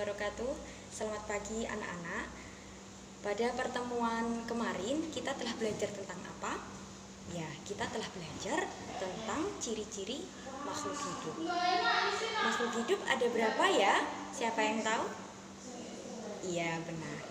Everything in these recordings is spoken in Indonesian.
wabarakatuh. Selamat pagi anak-anak. Pada pertemuan kemarin kita telah belajar tentang apa? Ya, kita telah belajar tentang ciri-ciri makhluk hidup. Makhluk hidup ada berapa ya? Siapa yang tahu? Iya, benar.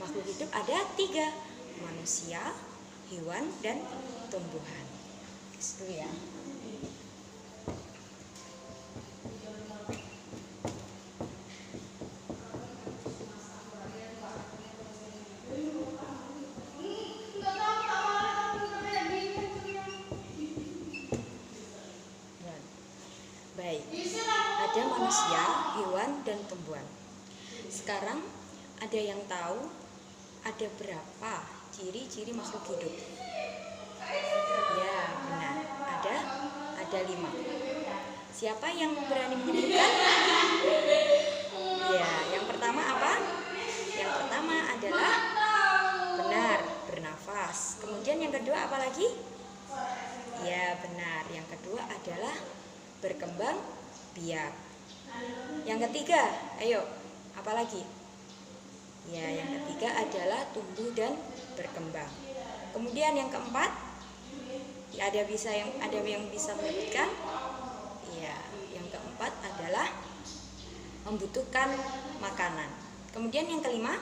Makhluk hidup ada 3. Manusia, hewan, dan tumbuhan. Dulu ya. Baik, ada manusia, hewan, dan tumbuhan. Sekarang ada yang tahu ada berapa ciri-ciri makhluk hidup? Ya, benar. Ada 5. Siapa yang berani menyebutkan? Ya, yang pertama apa? Yang pertama adalah benar, bernafas. Kemudian yang kedua apa lagi? Ya, benar. Yang kedua adalah berkembang biak. Yang ketiga, ayo, apa lagi? Ya, yang ketiga adalah tumbuh dan berkembang. Kemudian yang keempat, ya, ada yang bisa menyebutkan? Ya, yang keempat adalah membutuhkan makanan. Kemudian yang kelima,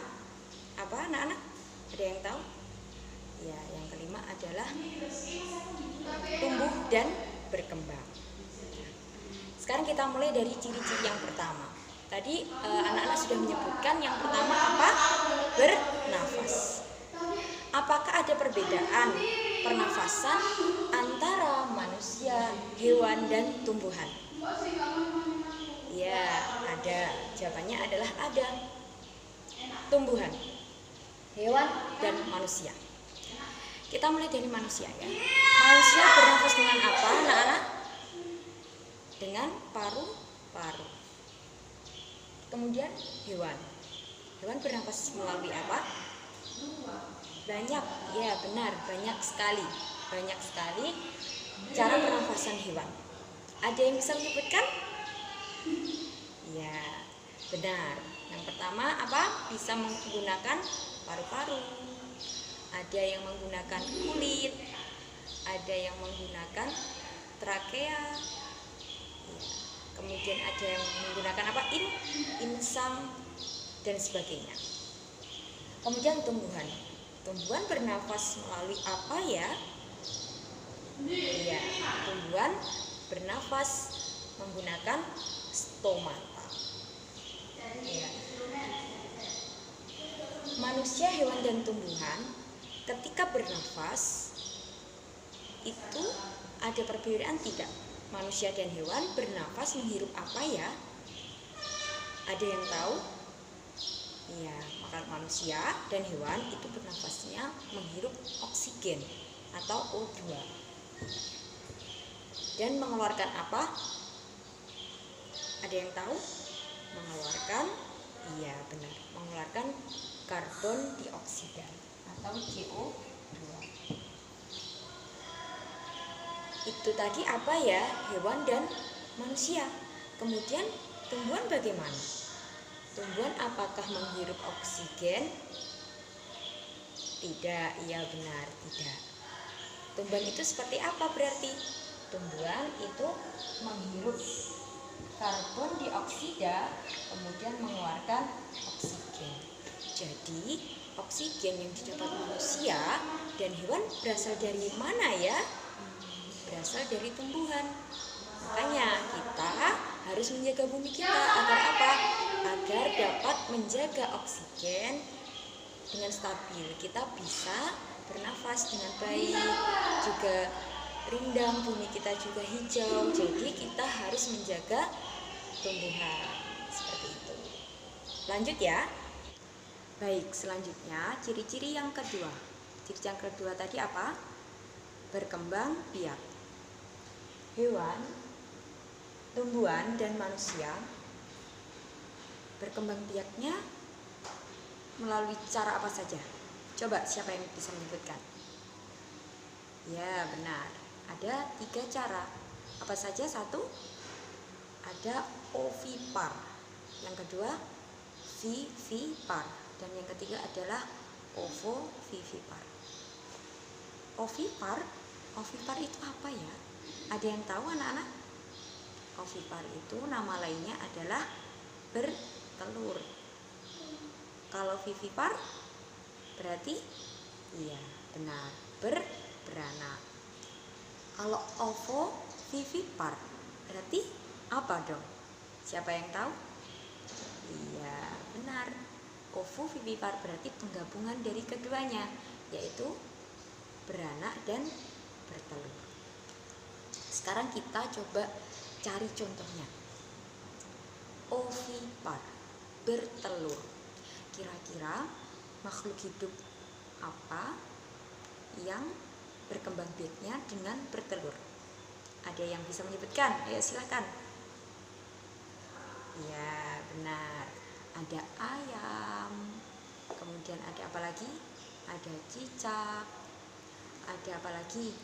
apa anak-anak? Ada yang tahu? Ya, yang kelima adalah tumbuh dan berkembang. Sekarang kita mulai dari ciri-ciri yang pertama. Tadi anak-anak sudah menyebutkan yang pertama apa? Bernafas. Apakah ada perbedaan pernafasan antara manusia, hewan, dan tumbuhan? Ya, ada. Jawabannya adalah ada. Tumbuhan, hewan, dan manusia. Kita mulai dari manusia ya. Manusia bernafas dengan apa, anak-anak? Dengan paru-paru. Kemudian hewan. Hewan bernafas melalui apa? Banyak, ya benar, banyak sekali cara pernafasan hewan. Ada yang bisa menyebutkan? Ya, benar. Yang pertama apa? Bisa menggunakan paru-paru. Ada yang menggunakan kulit. Ada yang menggunakan trakea. Kemudian ada yang menggunakan apa? Insang dan sebagainya. Kemudian tumbuhan. Tumbuhan bernafas melalui apa ya? Iya, tumbuhan bernafas menggunakan stomata. Ya. Manusia, hewan, dan tumbuhan ketika bernafas itu ada perbedaan tidak? Manusia dan hewan bernafas menghirup apa ya? Ada yang tahu? Iya, maka manusia dan hewan itu bernafasnya menghirup oksigen atau O2. Dan mengeluarkan apa? Ada yang tahu? Mengeluarkan, iya benar, mengeluarkan karbon dioksida atau CO2. Itu tadi apa ya? Hewan dan manusia. Kemudian tumbuhan bagaimana? Tumbuhan apakah menghirup oksigen? Tidak, iya benar, tidak. Tumbuhan itu seperti apa berarti? Tumbuhan itu menghirup karbon dioksida, kemudian mengeluarkan oksigen. Jadi, oksigen yang didapat manusia dan hewan berasal dari mana ya? Berasal dari tumbuhan. Makanya kita harus menjaga bumi kita agar apa? Agar dapat menjaga oksigen dengan stabil. Kita bisa bernafas dengan baik, juga rindang bumi kita juga hijau. Jadi kita harus menjaga tumbuhan seperti itu. Lanjut ya. Baik, selanjutnya ciri-ciri yang kedua. Ciri yang kedua tadi apa? Berkembang biak. Hewan, tumbuhan, dan manusia berkembang biaknya melalui cara apa saja? Coba siapa yang bisa menyebutkan? Ya benar, ada 3 cara. Apa saja? 1, ada ovipar. Yang kedua, vivipar. Dan yang ketiga adalah ovovivipar. Ovipar itu apa ya? Ada yang tahu anak-anak? Ovipar itu nama lainnya adalah bertelur. Kalau vivipar berarti iya benar beranak. Kalau ovovivipar berarti apa dong? Siapa yang tahu? Iya benar. Ovovivipar berarti penggabungan dari keduanya, yaitu beranak dan bertelur. Sekarang kita coba cari contohnya. Ovipar, bertelur. Kira-kira makhluk hidup apa yang berkembang biaknya dengan bertelur? Ada yang bisa menyebutkan? Ayo silakan. Ya benar. Ada ayam. Kemudian ada apa lagi? Ada cicak. Ada apa lagi?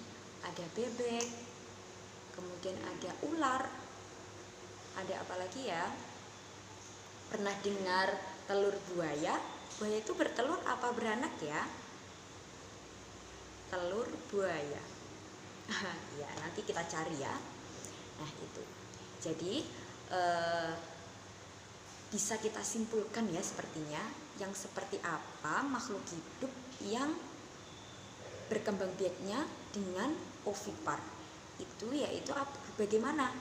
Ada bebek. Kemudian ada ular. Ada apa lagi ya? Pernah dengar telur buaya? Buaya itu bertelur apa beranak ya? Telur buaya. Ya, nanti kita cari ya. Nah, itu. Jadi bisa kita simpulkan ya sepertinya, yang seperti apa makhluk hidup yang berkembang biaknya dengan ovipar. Itu yaitu bagaimana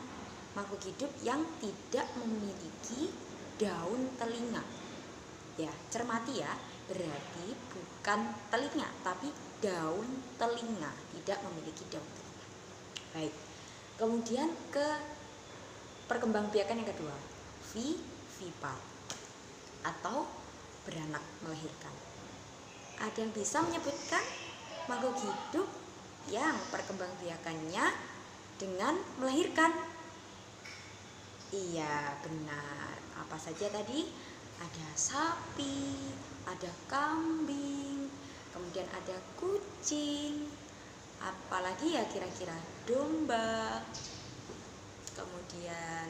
makhluk hidup yang tidak memiliki daun telinga. Ya, cermati ya, berarti bukan telinga tapi daun telinga, tidak memiliki daun telinga. Baik. Kemudian ke perkembangbiakan yang kedua, vivipar atau beranak melahirkan. Ada yang bisa menyebutkan makhluk hidup yang perkembangbiakannya dengan melahirkan? Iya, benar. Apa saja tadi? Ada sapi, ada kambing, kemudian ada kucing, apalagi ya kira-kira? Domba, kemudian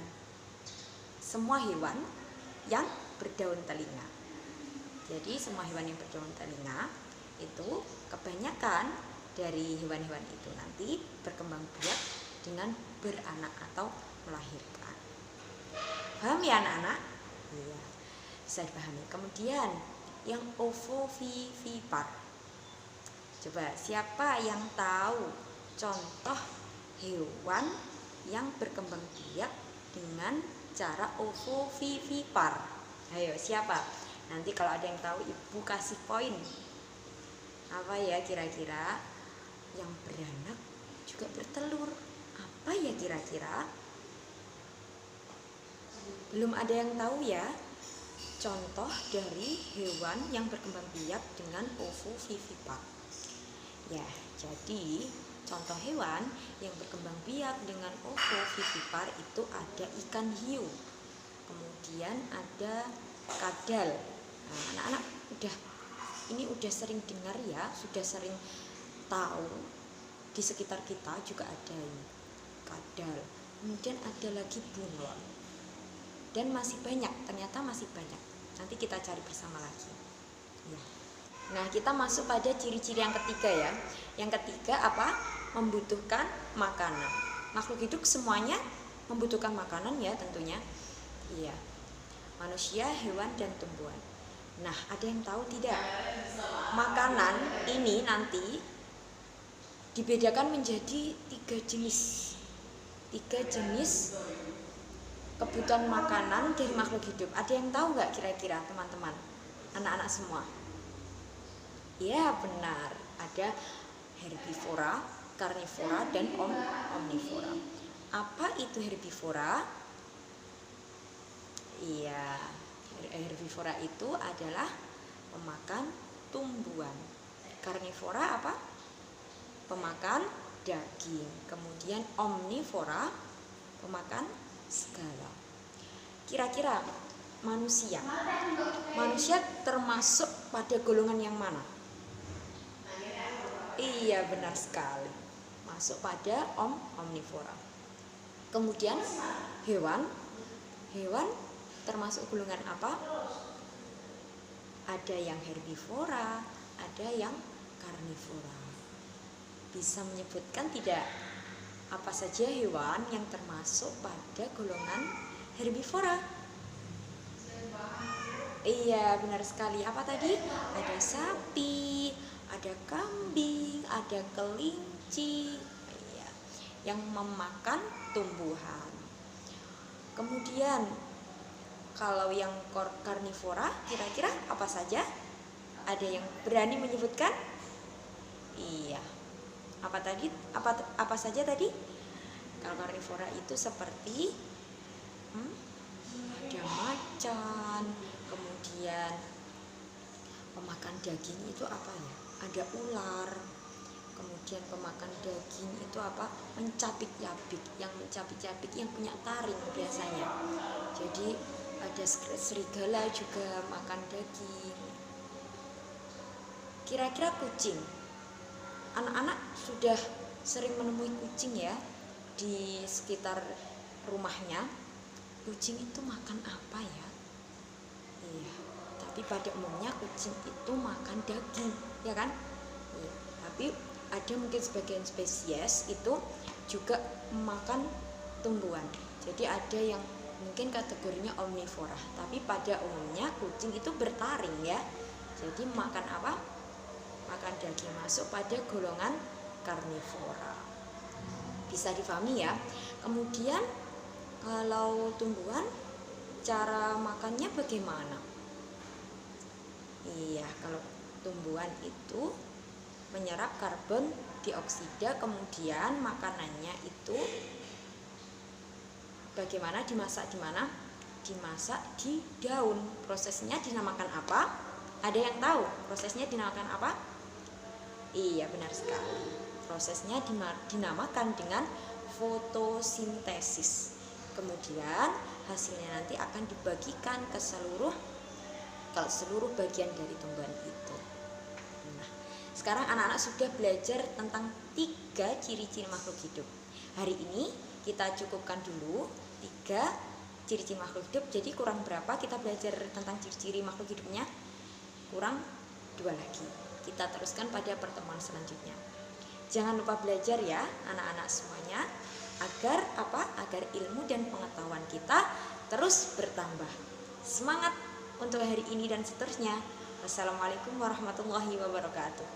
semua hewan yang berdaun telinga. Jadi semua hewan yang berdaun telinga itu kebanyakan dari hewan-hewan itu nanti berkembang biak dengan beranak atau melahirkan. Paham ya anak-anak? Iya, bisa dipahami. Kemudian yang ovovivipar. Coba siapa yang tahu contoh hewan yang berkembang biak dengan cara ovovivipar? Ayo siapa? Nanti kalau ada yang tahu ibu kasih poin. Apa ya kira-kira? Yang beranak juga bertelur. Apa ya kira-kira? Belum ada yang tahu ya contoh dari hewan yang berkembang biak dengan ovovivipar. Ya, jadi contoh hewan yang berkembang biak dengan ovovivipar itu ada ikan hiu. Kemudian ada kadal. Nah, anak-anak udah sering dengar ya, sudah sering tahu di sekitar kita juga ada ini kadal. Kemudian ada lagi bunglon. Dan masih banyak, ternyata masih banyak. Nanti kita cari bersama lagi. Ya. Nah, kita masuk pada ciri-ciri yang ketiga ya. Yang ketiga apa? Membutuhkan makanan. Makhluk hidup semuanya membutuhkan makanan ya tentunya. Iya. Manusia, hewan, dan tumbuhan. Nah, ada yang tahu tidak? Makanan ini nanti dibedakan menjadi 3 jenis. 3 jenis kebutuhan makanan dari makhluk hidup. Ada yang tahu nggak kira-kira teman-teman? Anak-anak semua? Ya benar. Ada herbivora, karnivora, dan omnivora. Apa itu herbivora? Iya, herbivora itu adalah pemakan tumbuhan. Karnivora apa? Pemakan daging. Kemudian omnivora, pemakan segala. Kira-kira manusia termasuk pada golongan yang mana? Iya benar sekali, masuk pada omnivora. Kemudian hewan termasuk golongan apa? Ada yang herbivora, ada yang karnivora. Bisa menyebutkan tidak apa saja hewan yang termasuk pada golongan herbivora? Iya, benar sekali. Apa tadi? Ada sapi, ada kambing, ada kelinci, iya, yang memakan tumbuhan. Kemudian kalau yang karnivora, kira-kira apa saja? Ada yang berani menyebutkan? Iya. Apa tadi? Apa saja tadi? Kalau karnivora itu seperti ada macan, kemudian pemakan daging itu apa ya? Ada ular. Kemudian pemakan daging itu apa? Mencapik-capik. Yang mencapik-capik yang punya taring biasanya. Jadi ada serigala juga makan daging. Kira-kira kucing. Anak-anak sudah sering menemui kucing ya di sekitar rumahnya. Kucing itu makan apa ya? Iya, tapi pada umumnya kucing itu makan daging, ya kan? Iya, tapi ada mungkin sebagian spesies itu juga makan tumbuhan. Jadi ada yang mungkin kategorinya omnivora, tapi pada umumnya kucing itu bertaring ya. Jadi makan apa? Makan daging, masuk pada golongan karnivora. Bisa difahami ya. Kemudian kalau tumbuhan, cara makannya bagaimana? Iya, kalau tumbuhan itu menyerap karbon dioksida, kemudian makanannya itu bagaimana? Dimasak di mana? Dimasak di daun. Prosesnya dinamakan apa? Ada yang tahu prosesnya dinamakan apa? Iya, benar sekali. Prosesnya dinamakan dengan fotosintesis. Kemudian hasilnya nanti akan dibagikan ke seluruh bagian dari tumbuhan itu. Nah, sekarang anak-anak sudah belajar tentang 3 ciri-ciri makhluk hidup. Hari ini kita cukupkan dulu 3 ciri-ciri makhluk hidup. Jadi kurang berapa kita belajar tentang ciri-ciri makhluk hidupnya? Kurang 2 lagi. Kita teruskan pada pertemuan selanjutnya. Jangan lupa belajar ya anak-anak semuanya, agar apa? Agar ilmu dan pengetahuan kita terus bertambah. Semangat untuk hari ini dan seterusnya. Wassalamualaikum warahmatullahi wabarakatuh.